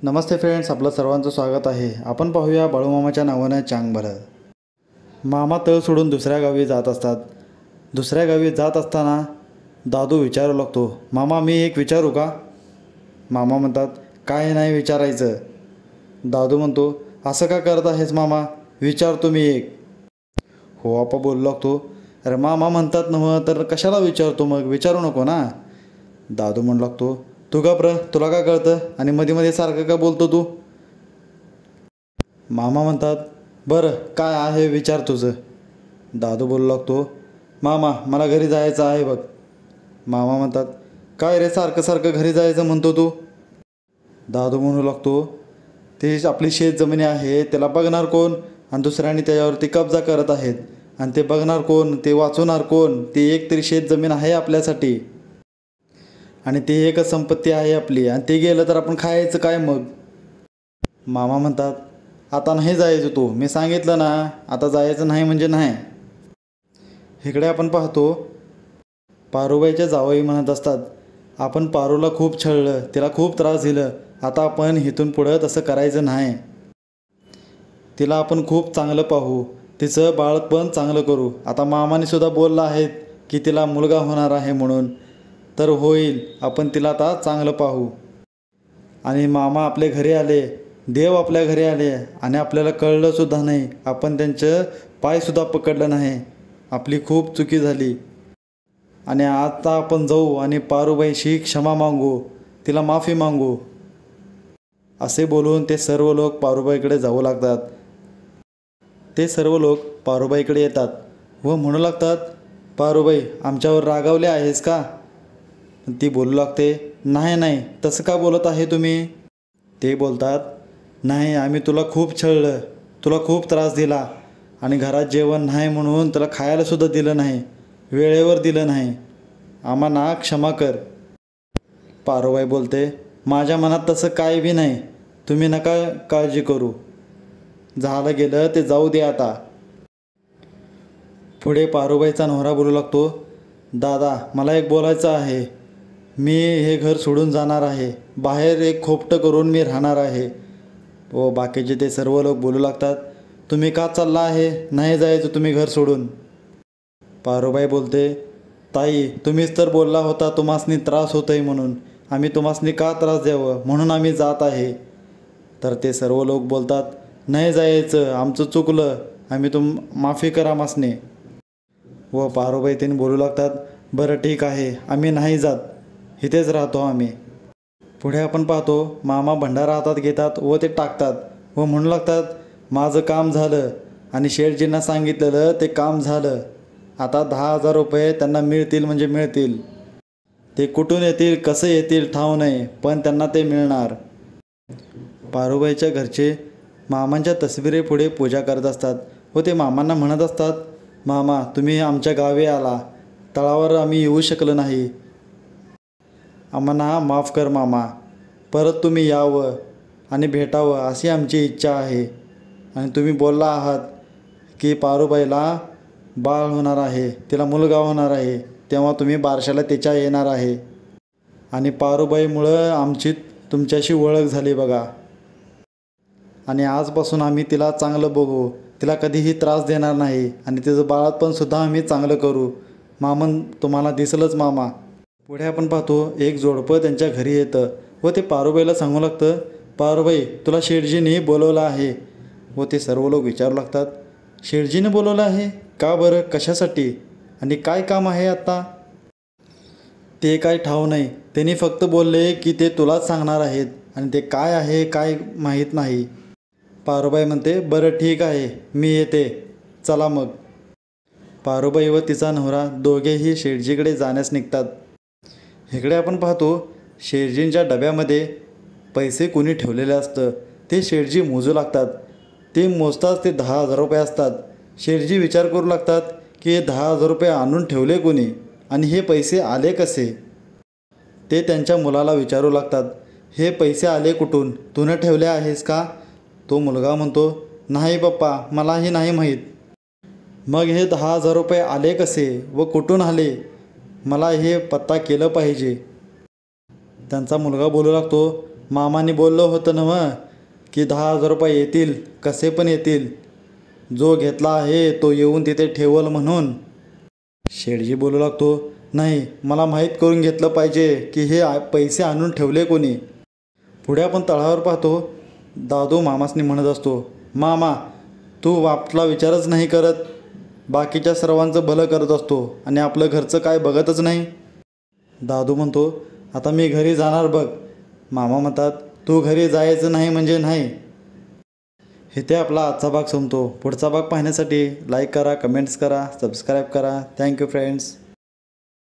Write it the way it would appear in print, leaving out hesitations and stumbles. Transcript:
नमस्ते friends, आपलं सर्वांचं स्वागत आहे. आपण पाहूया बाळूमामाच्या नावानं चांग भरत. मामा तळ सोडून दुसऱ्या गावी जात असतात. दुसऱ्या गावी जात असताना दादू विचारू लागतो, मामा मी एक विचारू का? मामा म्हणतात, काय नाही विचारायचं. दादू म्हणतो, असं का करत आहेस मामा, विचारतो मी एक. हो आपा बोलू लागतो, अरे मामा म्हणतात नव्हं तर कशाला विचारतो, मग विचारू नको ना. दादू म्हणू लागतो, तू का ब्र, तुला का कळतं आणि मध्ये मध्ये सारखं का बोलतो तू? मामा म्हणतात, बरं काय आहे विचार तुझं. दादू बोलू लागतो, मामा मला घरी जायचं आहे बघ. मामा म्हणतात, काय रे सारखं सारखं घरी जायचं म्हणतो तू? दादू म्हणू लागतो, ते आपली शेत जमिनी आहे त्याला बघणार कोण, आणि दुसऱ्याने त्याच्यावरती कब्जा करत आहेत, आणि ते बघणार कोण, ते वाचवणार कोण? ती एक तरी शेत जमीन आहे आपल्यासाठी, आणि ती एकच संपत्ती आहे आपली, आणि ते गेलं तर आपण खायचं काय मग? मामा म्हणतात, आता नाही जायचं तू, मी सांगितलं ना, आता जायचं नाही म्हणजे नाही. इकडे आपण पाहतो पारूबाईच्या जावई म्हणत असतात, आपण पारूला खूप छळलं, तिला खूप त्रास दिलं, आता आपण इथून पुढं तसं करायचं नाही. तिला आपण खूप चांगलं पाहू, तिचं बाळपण चांगलं करू. आता मामाने सुद्धा बोललं आहेत की तिला मुलगा होणार आहे म्हणून, तर होईल, आपण तिला आता चांगलं पाहू. आणि मामा आपल्या घरी आले, देव आपल्या घरी आले, आणि आपल्याला कळलंसुद्धा नाही, आपण त्यांचं पायसुद्धा पकडलं नाही. आपली खूप चुकी झाली, आणि आता आपण जाऊ आणि पारूबाईशी क्षमा मागू, तिला माफी मागू. असे बोलून ते सर्व लोक पारूबाईकडे जाऊ लागतात. ते सर्व लोक पारूबाईकडे येतात व म्हणू लागतात, पारूबाई आमच्यावर रागावले आहेस का? ती बोलू लागते, नाही नाही, तसं का बोलत आहे तुम्ही? ते बोलतात, नाही आम्ही तुला खूप छळलं, तुला खूप त्रास दिला, आणि घरात जेवण नाही म्हणून तुला खायलासुद्धा दिलं नाही, वेळेवर दिलं नाही, आम्हाला क्षमा कर. पारूबाई बोलते, माझ्या मनात तसं काय बी नाही, तुम्ही नका काळजी करू, झालं गेलं ते जाऊ दे आता. पुढे पारूबाईचा नवरा बोलू लागतो, दादा मला एक बोलायचं आहे, मी हे घर सोडून जाणार आहे, बाहेर एक खोपटं करून मी राहणार आहे. व बाकीचे ते सर्व लोक बोलू लागतात, तुम्ही का चालला आहे, नाही जायचं तुम्ही घर सोडून. पारूबाई बोलते, ताई तुम्हीच तर बोलला होता तुम्हासनी त्रास होत आहे म्हणून, आम्ही तुम्हासनी का त्रास द्यावं, म्हणून आम्ही जात आहे. तर ते सर्व लोक बोलतात, नाही जायचं, आमचं चुकलं, आम्ही माफी करा मासने. व पारूबाई त्यांनी बोलू लागतात, बरं ठीक आहे, आम्ही नाही जात, इथेच राहतो आम्ही. पुढे आपण पाहतो मामा भंडारा हातात घेतात व ते टाकतात व म्हणू लागतात, माझं काम झालं, आणि शेठजींना सांगितलेलं ते काम झालं, आता 10,000 रुपये त्यांना मिळतील म्हणजे मिळतील. ते कुठून येतील कसं येतील ठाव नाही, पण त्यांना ते मिळणार. पारूबाईच्या घरचे मामांच्या तसबिरीपुढे पूजा करत असतात व ते मामांना म्हणत असतात, मामा तुम्ही आमच्या गावी आला, तळावर आम्ही येऊ शकलो नाही, आम्हाला माफ कर मामा, परत तुम्ही यावं आणि भेटावं अशी आमची इच्छा आहे. आणि तुम्ही बोलला आहात की पारूबाईला बाळ होणार आहे, तिला मुलगा होणार आहे, तेव्हा तुम्ही बारशाला तिच्या येणार आहे, आणि पारूबाईमुळं आमची तुमच्याशी ओळख झाली बघा, आणि आजपासून आम्ही तिला चांगलं बघू, तिला कधीही त्रास देणार नाही, आणि तिचं बाळपणसुद्धा आम्ही चांगलं करू. मामन तुम्हाला दिसलंच मामा. पुढे आपण पाहतो एक जोडपं त्यांच्या घरी येतं व ते पारूबाईला सांगू लागतं, पारूबाई तुला शेठजीने बोलवलं आहे. व ते सर्व लोक विचारू लागतात, शेठजीने बोलवलं आहे का बरं, कशासाठी, आणि काय काम आहे आत्ता? ते काय ठाव नाही, त्यांनी फक्त बोलले की ते तुलाच सांगणार आहेत, आणि ते काय आहे काय माहीत नाही. पारूबाई म्हणते, बरं ठीक आहे, मी येते, चला मग. पारूबाई व तिचा नवरा दोघेही शेठजीकडे जाण्यास निघतात. इकडे आपण पाहतो शेठजींच्या डब्यामध्ये पैसे कोणी ठेवलेले असतं, ते शेठजी मोजू लागतात. ते मोजताच ते 10,000 रुपये असतात. शेठजी विचार करू लागतात की हे 10,000 रुपये आणून ठेवले कोणी, आणि हे पैसे आले कसे? ते त्यांच्या मुलाला विचारू लागतात, हे पैसे आले कुठून, तू न ठेवले आहेस का? तो मुलगा म्हणतो, नाही पप्पा, मलाही नाही माहीत. मग हे 10,000 रुपये आले कसे व कुठून आले, मला हे पत्ता केलं पाहिजे. त्यांचा मुलगा बोलू लागतो, मामाने बोललं होतं ना मग की 10,000 रुपये येतील, कसे पण येतील. जो घेतला आहे तो येऊन तिथे ठेवल म्हणून. शेठजी बोलू लागतो, नाही, मला माहीत करून घेतलं पाहिजे की हे पैसे आणून ठेवले कोणी. पुढे आपण तळावर पाहतो. दादू मामासनी म्हणत असतो, मामा तू आपला विचारच नाही करत, बाकीच्या सर्वांचं भलं करत असतो आणि आपलं घरचं काय बघतच नाही. दादू म्हणतो, आता मी घरी जाणार बघ. मामा म्हणतात, तू घरी जायचं नाही म्हणजे नाही. इथे आपला आजचा भाग संपतो. पुढचा भाग पाहण्यासाठी लाईक करा, कमेंट्स करा, सबस्क्राईब करा. Thank you friends.